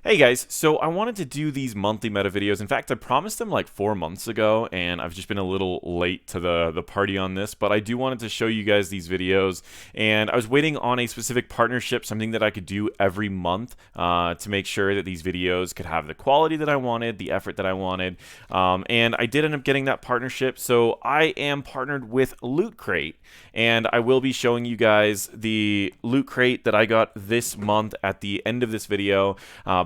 Hey guys, so I wanted to do these monthly meta videos. In fact, I promised them like 4 months ago, and I've just been a little late to the party on this, but I do wanted to show you guys these videos, and I was waiting on a specific partnership, something that I could do every month to make sure that these videos could have the quality that I wanted, the effort that I wanted, and I did end up getting that partnership, so I am partnered with Loot Crate, and I will be showing you guys the Loot Crate that I got this month at the end of this video.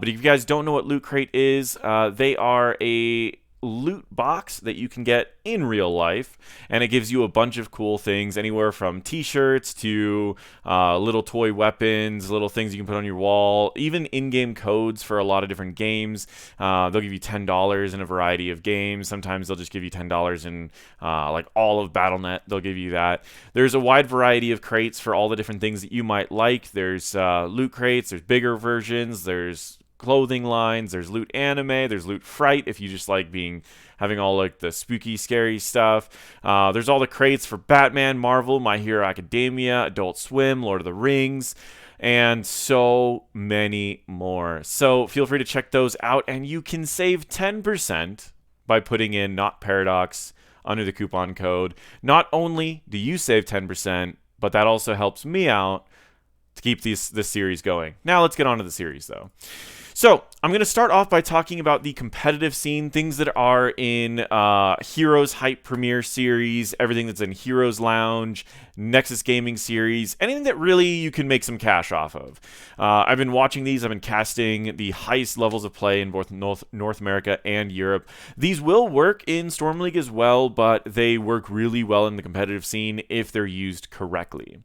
But if you guys don't know what Loot Crate is, they are a loot box that you can get in real life, and it gives you a bunch of cool things, anywhere from t-shirts to little toy weapons, little things you can put on your wall, even in-game codes for a lot of different games. They'll give you $10 in a variety of games. Sometimes they'll just give you $10 in like all of BattleNet. They'll give you that. There's a wide variety of crates for all the different things that you might like. There's loot crates, there's bigger versions, there's clothing lines, there's loot anime, there's loot fright if you just like having all like the spooky scary stuff. There's all the crates for Batman, Marvel, My Hero Academia, Adult Swim, Lord of the Rings, and so many more. So feel free to check those out, and you can save 10% by putting in NotParadox under the coupon code. Not only do you save 10%, but that also helps me out to keep this series going. Now let's get on to the series though. So I'm going to start off by talking about the competitive scene, things that are in Heroes Hype Premiere Series, everything that's in Heroes Lounge, Nexus Gaming Series, anything that really you can make some cash off of. I've been watching these. I've been casting the highest levels of play in both North America and Europe. These will work in Storm League as well, but they work really well in the competitive scene if they're used correctly.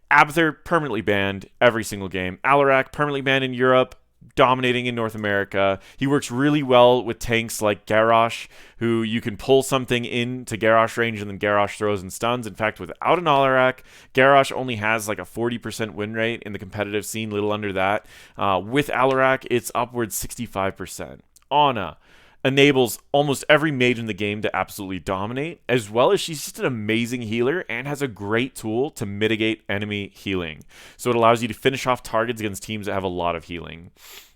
Abathur, permanently banned every single game. Alarak, permanently banned in Europe, dominating in North America. He works really well with tanks like Garrosh, who you can pull something into Garrosh range and then Garrosh throws and stuns. In fact, without an Alarak, Garrosh only has like a 40% win rate in the competitive scene, little under that. With Alarak, it's upwards 65%. Ana enables almost every mage in the game to absolutely dominate, as well as she's just an amazing healer and has a great tool to mitigate enemy healing. So it allows you to finish off targets against teams that have a lot of healing.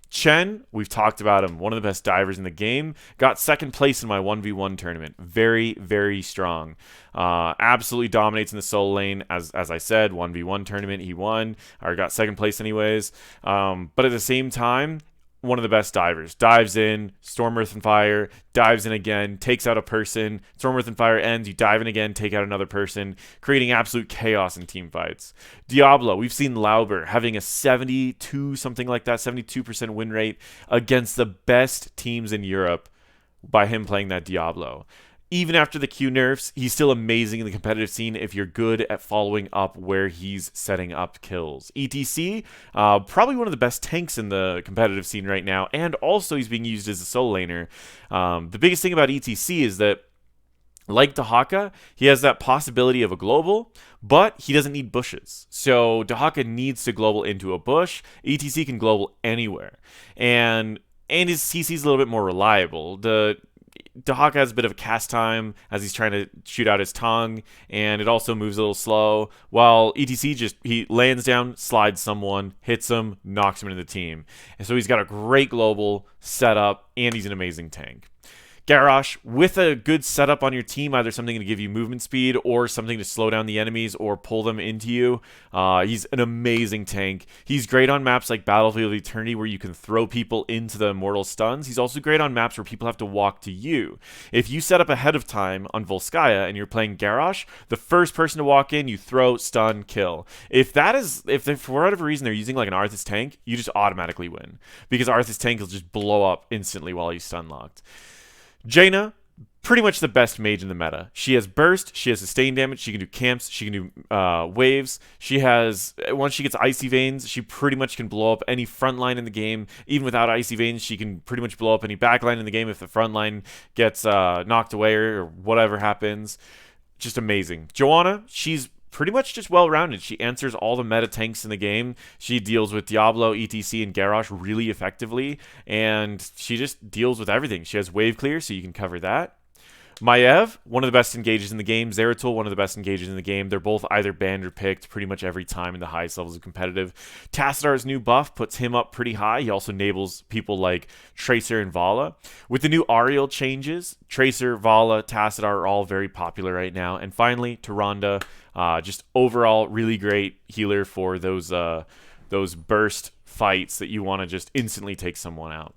Chen, we've talked about him, one of the best divers in the game, got second place in my 1v1 tournament. Very, very strong. Absolutely dominates in the solo lane. As I said, 1v1 tournament, he won, or got second place anyways. But at the same time, one of the best divers. Dives in, Storm, Earth, and Fire, dives in again, takes out a person, Storm, Earth, and Fire ends, you dive in again, take out another person, creating absolute chaos in team fights. Diablo, we've seen Lauber having a 72, something like that, 72% win rate against the best teams in Europe by him playing that Diablo. Even after the Q nerfs, he's still amazing in the competitive scene if you're good at following up where he's setting up kills. ETC, probably one of the best tanks in the competitive scene right now, and also he's being used as a solo laner. The biggest thing about ETC is that, like Dahaka, he has that possibility of a global, but he doesn't need bushes. So Dahaka needs to global into a bush. ETC can global anywhere. And his CC is a little bit more reliable. Dahaka has a bit of a cast time as he's trying to shoot out his tongue, and it also moves a little slow, while ETC he lands down, slides someone, hits him, knocks him into the team. And so he's got a great global setup, and he's an amazing tank. Garrosh, with a good setup on your team, either something to give you movement speed or something to slow down the enemies or pull them into you, he's an amazing tank. He's great on maps like Battlefield of Eternity where you can throw people into the immortal stuns. He's also great on maps where people have to walk to you. If you set up ahead of time on Volskaya and you're playing Garrosh, the first person to walk in, you throw, stun, kill. If for whatever reason they're using like an Arthas tank, you just automatically win, because Arthas tank will just blow up instantly while he's stun locked. Jaina, pretty much the best mage in the meta. She has burst, she has sustain damage, she can do camps, she can do waves. Once she gets icy veins, she pretty much can blow up any front line in the game. Even without icy veins, she can pretty much blow up any backline in the game if the front line gets knocked away or whatever happens. Just amazing. Joanna, she's pretty much just well-rounded. She answers all the meta tanks in the game. She deals with Diablo, ETC, and Garrosh really effectively, and she just deals with everything. She has wave clear, so you can cover that. Maiev, one of the best engages in the game. Zeratul, one of the best engages in the game. They're both either banned or picked pretty much every time in the highest levels of competitive. Tassadar's new buff puts him up pretty high. He also enables people like Tracer and Vala. With the new Ariel changes, Tracer, Vala, Tassadar are all very popular right now. And finally, Tyrande, just overall really great healer for those burst fights that you want to just instantly take someone out.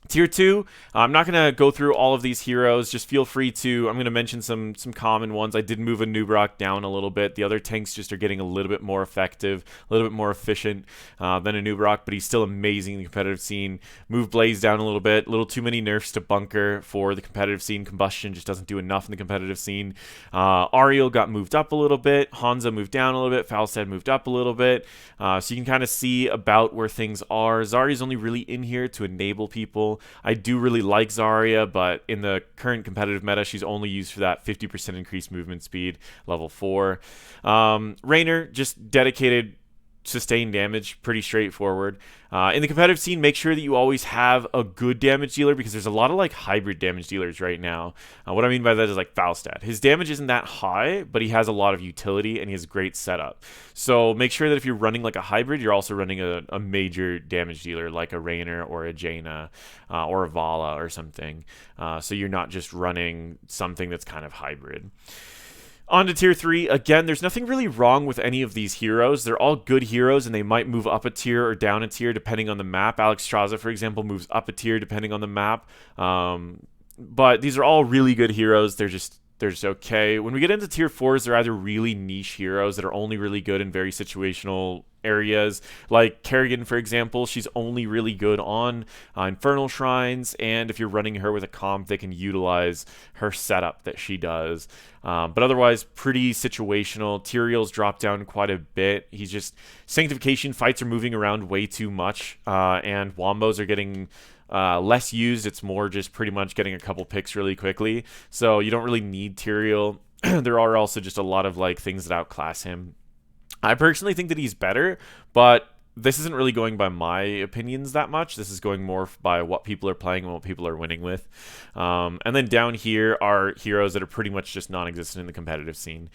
Tier 2, I'm not going to go through all of these heroes. Just feel free to, I'm going to mention some common ones. I did move a Nubrok down a little bit. The other tanks just are getting a little bit more effective, a little bit more efficient than a Nubrok, but he's still amazing in the competitive scene. Move Blaze down a little bit. A little too many nerfs to Bunker for the competitive scene. Combustion just doesn't do enough in the competitive scene. Ariel got moved up a little bit. Hansa moved down a little bit. Falstad moved up a little bit. So you can kind of see about where things are. Zarya's only really in here to enable people. I do really like Zarya, but in the current competitive meta, she's only used for that 50% increased movement speed, level 4. Raynor, just dedicated sustained damage, pretty straightforward. In the competitive scene, make sure that you always have a good damage dealer, because there's a lot of like hybrid damage dealers right now. What I mean by that is like Falstad. His damage isn't that high, but he has a lot of utility and he has great setup. So make sure that if you're running like a hybrid, you're also running a major damage dealer like a Raynor or a Jaina or a Vala or something. So you're not just running something that's kind of hybrid. On to Tier 3. Again, there's nothing really wrong with any of these heroes. They're all good heroes, and they might move up a tier or down a tier depending on the map. Alexstrasza, for example, moves up a tier depending on the map. But these are all really good heroes. They're just okay. When we get into Tier 4s, they're either really niche heroes that are only really good in very situational areas. Like Kerrigan, for example, she's only really good on Infernal Shrines, and if you're running her with a comp, they can utilize her setup that she does. But otherwise, pretty situational. Tyrael's dropped down quite a bit. He's just... Sanctification fights are moving around way too much, and Wombos are getting... less used. It's more just pretty much getting a couple picks really quickly. So you don't really need Tyrael. There are also just a lot of like things that outclass him. I personally think that he's better, but this isn't really going by my opinions that much. This is going more by what people are playing and what people are winning with. And then down here are heroes that are pretty much just non-existent in the competitive scene.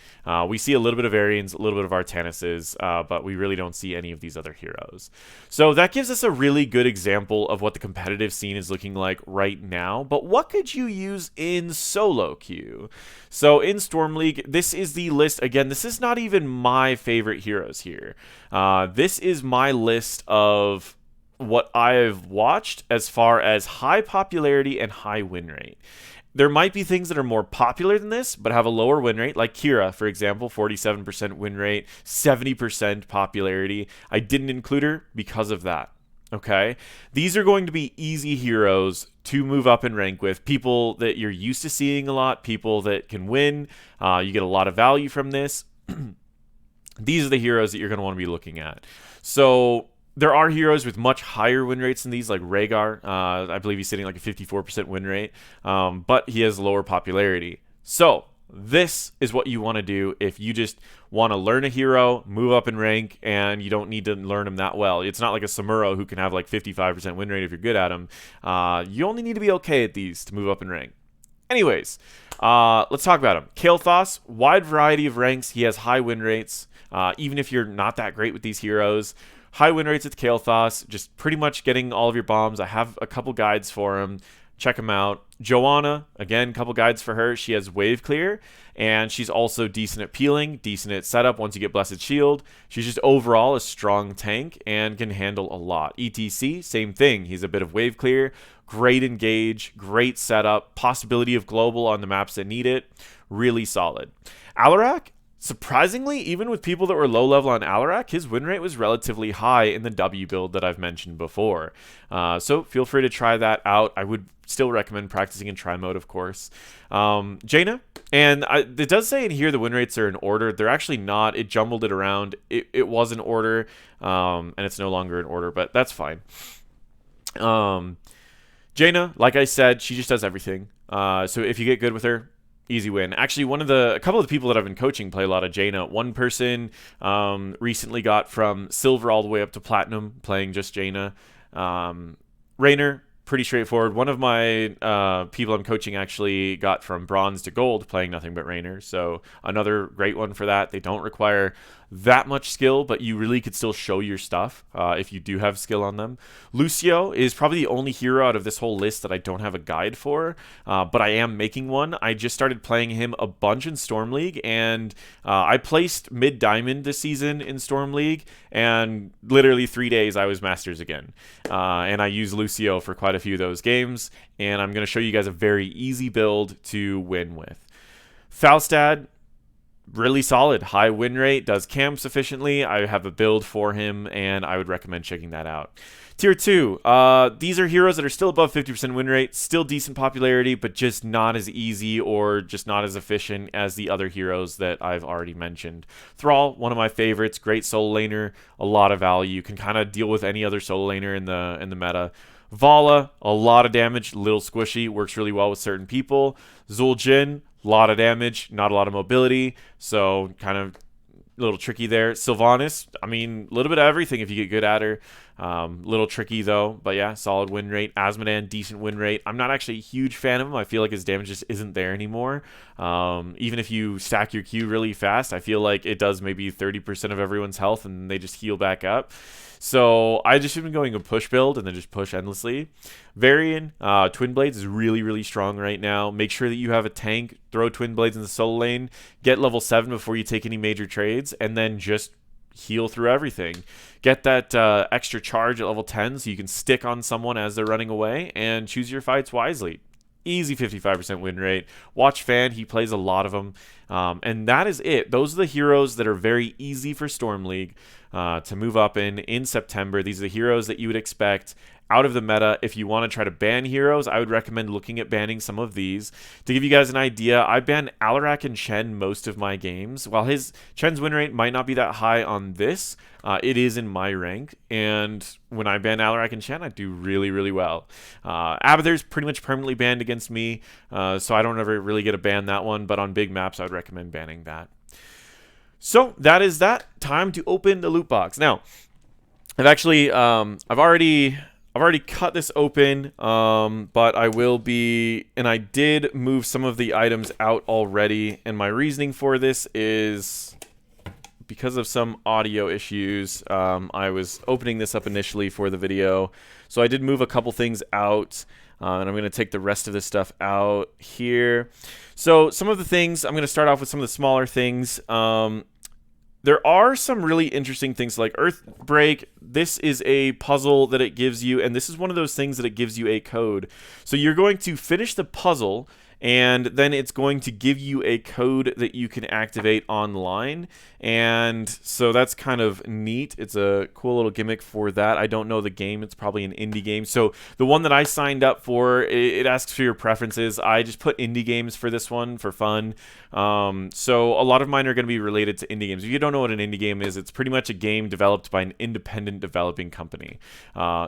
We see a little bit of Arians, a little bit of Artanuses, but we really don't see any of these other heroes. So that gives us a really good example of what the competitive scene is looking like right now. But what could you use in solo queue? So in Storm League, this is the list. Again, this is not even my favorite heroes here. This is my list of what I've watched as far as high popularity and high win rate. There might be things that are more popular than this, but have a lower win rate, like Kira, for example, 47% win rate, 70% popularity. I didn't include her because of that. Okay, these are going to be easy heroes to move up in rank with, people that you're used to seeing a lot, people that can win. You get a lot of value from this. These are the heroes that you're going to want to be looking at. So there are heroes with much higher win rates than these, like Rhaegar. I believe he's sitting like a 54% win rate, but he has lower popularity. So this is what you want to do if you just want to learn a hero, move up in rank, and you don't need to learn him that well. It's not like a Samuro who can have like 55% win rate if you're good at him. You only need to be okay at these to move up in rank. Anyways, let's talk about him. Kael'thas, wide variety of ranks. He has high win rates, even if you're not that great with these heroes. High win rates with Kael'thas, just pretty much getting all of your bombs. I have a couple guides for him. Check them out. Joanna, again, couple guides for her. She has wave clear, and she's also decent at peeling, decent at setup once you get Blessed Shield. She's just overall a strong tank and can handle a lot. ETC, same thing. He's a bit of wave clear, great engage, great setup, possibility of global on the maps that need it. Really solid. Alarak, surprisingly, even with people that were low level on Alarak, his win rate was relatively high in the W build that I've mentioned before. So feel free to try that out. I would still recommend practicing in try mode, of course. Jaina, and it does say in here the win rates are in order. They're actually not. It jumbled it around. It was in order, and it's no longer in order, but that's fine. Jaina, like I said, she just does everything. So if you get good with her, easy win. Actually, a couple of the people that I've been coaching play a lot of Jaina. One person recently got from silver all the way up to platinum playing just Jaina. Raynor, pretty straightforward. One of my people I'm coaching actually got from bronze to gold playing Nothing But Rainer, so another great one for that. They don't require that much skill, but you really could still show your stuff if you do have skill on them. Lucio is probably the only hero out of this whole list that I don't have a guide for, but I am making one. I just started playing him a bunch in Storm League, and I placed mid-diamond this season in Storm League, and literally 3 days I was Masters again. And I used Lucio for quite a few of those games, and I'm going to show you guys a very easy build to win with. Falstad, really solid, high win rate, does camps efficiently. I have a build for him, and I would recommend checking that out. Tier 2, these are heroes that are still above 50% win rate, still decent popularity, but just not as easy or just not as efficient as the other heroes that I've already mentioned. Thrall, one of my favorites, great solo laner, a lot of value, can kind of deal with any other solo laner in the meta. Vala, a lot of damage, little squishy, works really well with certain people. Zul'jin, a lot of damage, not a lot of mobility, so kind of a little tricky there. Sylvanas, I mean, a little bit of everything if you get good at her. Little tricky though, but yeah, solid win rate. Asmodan, decent win rate. I'm not actually a huge fan of him. I feel like his damage just isn't there anymore. Even if you stack your Q really fast, I feel like it does maybe 30% of everyone's health and they just heal back up. So I just have been going a push build and then just push endlessly. Varian, Twin Blades is really, really strong right now. Make sure that you have a tank. Throw Twin Blades in the solo lane. Get level 7 before you take any major trades. And then just heal through everything. Get that extra charge at level 10 so you can stick on someone as they're running away. And choose your fights wisely. Easy 55% win rate. Watch Fan, he plays a lot of them. And that is it. Those are the heroes that are very easy for Storm League to move up in September. These are the heroes that you would expect out of the meta. If you want to try to ban heroes, I would recommend looking at banning some of these. To give you guys an idea, I ban Alarak and Chen most of my games. While Chen's win rate might not be that high on this, it is in my rank, and when I ban Alarak and Chen, I do really, really well. Abathur's pretty much permanently banned against me, so I don't ever really get a ban that one, but on big maps, I would recommend banning that. So that is that. Time to open the loot box. Now, I've actually, I've already cut this open, but I will be, and I did move some of the items out already, and my reasoning for this is because of some audio issues. I was opening this up initially for the video, so I did move a couple things out, and I'm going to take the rest of this stuff out here. So some of the things, I'm going to start off with some of the smaller things. There are some really interesting things like Earthbreak. This is a puzzle that it gives you, and this is one of those things that it gives you a code. So you're going to finish the puzzle, and then it's going to give you a code that you can activate online. And so that's kind of neat. It's a cool little gimmick for that. I don't know the game. It's probably an indie game. So the one that I signed up for, it asks for your preferences. I just put indie games for this one for fun. So a lot of mine are going to be related to indie games. If you don't know what an indie game is, it's pretty much a game developed by an independent developing company.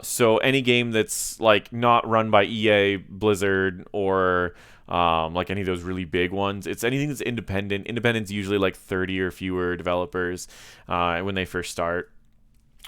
So any game that's like not run by EA, Blizzard, or like any of those really big ones. It's anything that's independent. Independent's usually like 30 or fewer developers when they first start.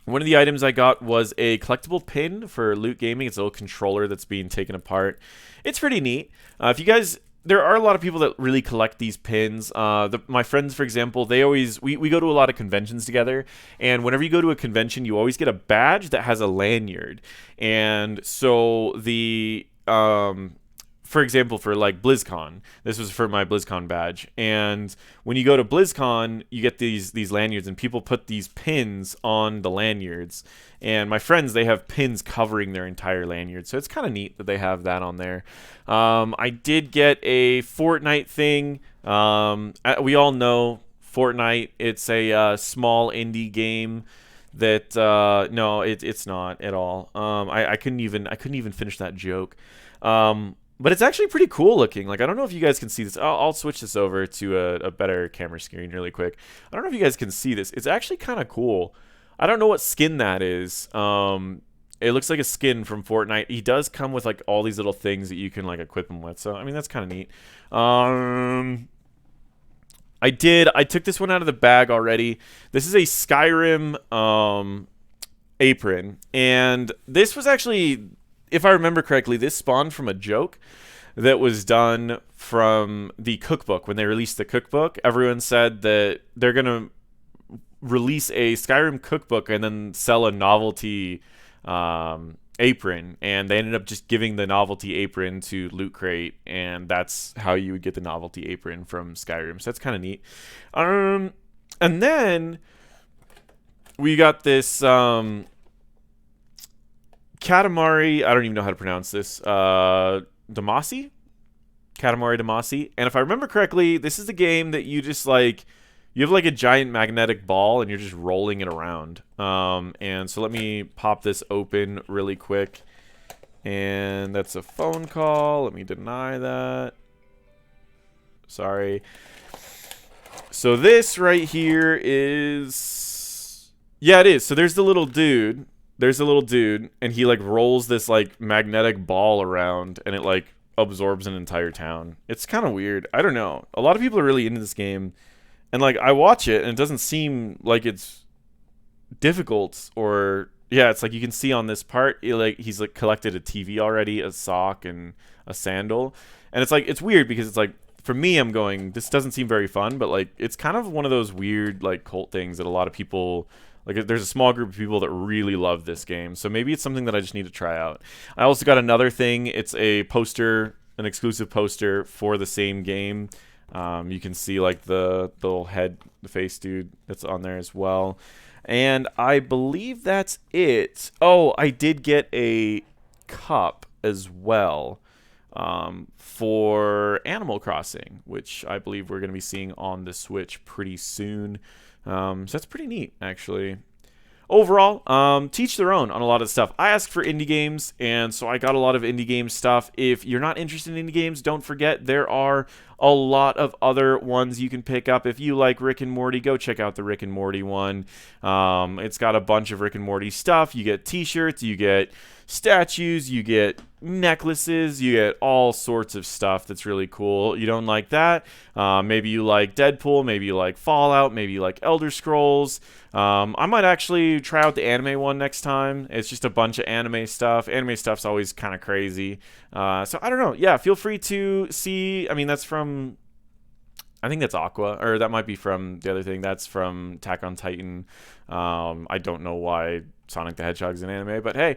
One of the items I got was a collectible pin for Loot Gaming. It's a little controller that's being taken apart. It's pretty neat. If you guys... There are a lot of people that really collect these pins. My friends, for example, they always... We go to a lot of conventions together, and whenever you go to a convention, you always get a badge that has a lanyard. And so the... for example, for like BlizzCon, this was for my BlizzCon badge, and when you go to BlizzCon, you get these lanyards, and people put these pins on the lanyards, and my friends, they have pins covering their entire lanyard, so it's kind of neat that they have that on there. I did get a Fortnite thing. We all know Fortnite. It's a small indie game that no, it's not at all. I couldn't even finish that joke. But it's actually pretty cool looking. Like, I don't know if you guys can see this. I'll switch this over to a better camera screen really quick. I don't know if you guys can see this. It's actually kind of cool. I don't know what skin that is. It looks like a skin from Fortnite. He does come with, like, all these little things that you can, like, equip him with. So, I mean, that's kind of neat. I took this one out of the bag already. This is a Skyrim apron. And this was actually... if I remember correctly, this spawned from a joke that was done from the cookbook. When they released the cookbook, everyone said that they're going to release a Skyrim cookbook and then sell a novelty apron, and they ended up just giving the novelty apron to Loot Crate, and that's how you would get the novelty apron from Skyrim. So that's kind of neat. And then we got this Katamari. I don't even know how to pronounce this. Damacy? Katamari Damacy. And if I remember correctly, this is a game that you just like, you have like a giant magnetic ball and you're just rolling it around. And so let me pop this open really quick. And that's a phone call. Let me deny that. Sorry. So this right here is... Yeah, it is. So there's the little dude. There's a little dude. And he like rolls this like magnetic ball around. And it like absorbs an entire town. It's kind of weird. I don't know. A lot of people are really into this game. And like I watch it and it doesn't seem like it's difficult, or yeah, it's like you can see on this part he's like collected a TV already, a sock, and a sandal. And it's like it's weird because it's like for me I'm going, this doesn't seem very fun, but like it's kind of one of those weird like cult things that a lot of people like, there's a small group of people that really love this game. So maybe it's something that I just need to try out. I also got another thing. It's a poster, an exclusive poster for the same game. You can see like the little head, the face dude that's on there as well. And I believe that's it. Oh, I did get a cup as well for Animal Crossing, which I believe we're going to be seeing on the Switch pretty soon. So that's pretty neat, actually. Overall, teach their own on a lot of stuff. I asked for indie games, and so I got a lot of indie game stuff. If you're not interested in indie games, don't forget there are a lot of other ones you can pick up. If you like Rick and Morty, go check out the Rick and Morty one. It's got a bunch of Rick and Morty stuff. You get t-shirts, you get statues, you get necklaces, you get all sorts of stuff that's really cool. You don't like that? Maybe you like Deadpool, maybe you like Fallout, maybe you like Elder Scrolls. I might actually try out the anime one next time. It's just a bunch of anime stuff. Anime stuff's always kind of crazy. So I don't know. Yeah, feel free to see. I mean, that's from, I think that's Aqua, or that might be from the other thing. That's from Attack on Titan. I don't know why Sonic the Hedgehog's an anime, but hey,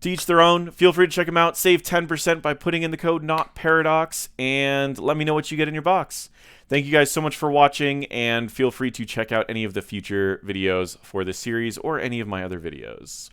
to each their own. Feel free to check them out. Save 10% by putting in the code NotParadox, and let me know what you get in your box. Thank you guys so much for watching, and feel free to check out any of the future videos for this series or any of my other videos.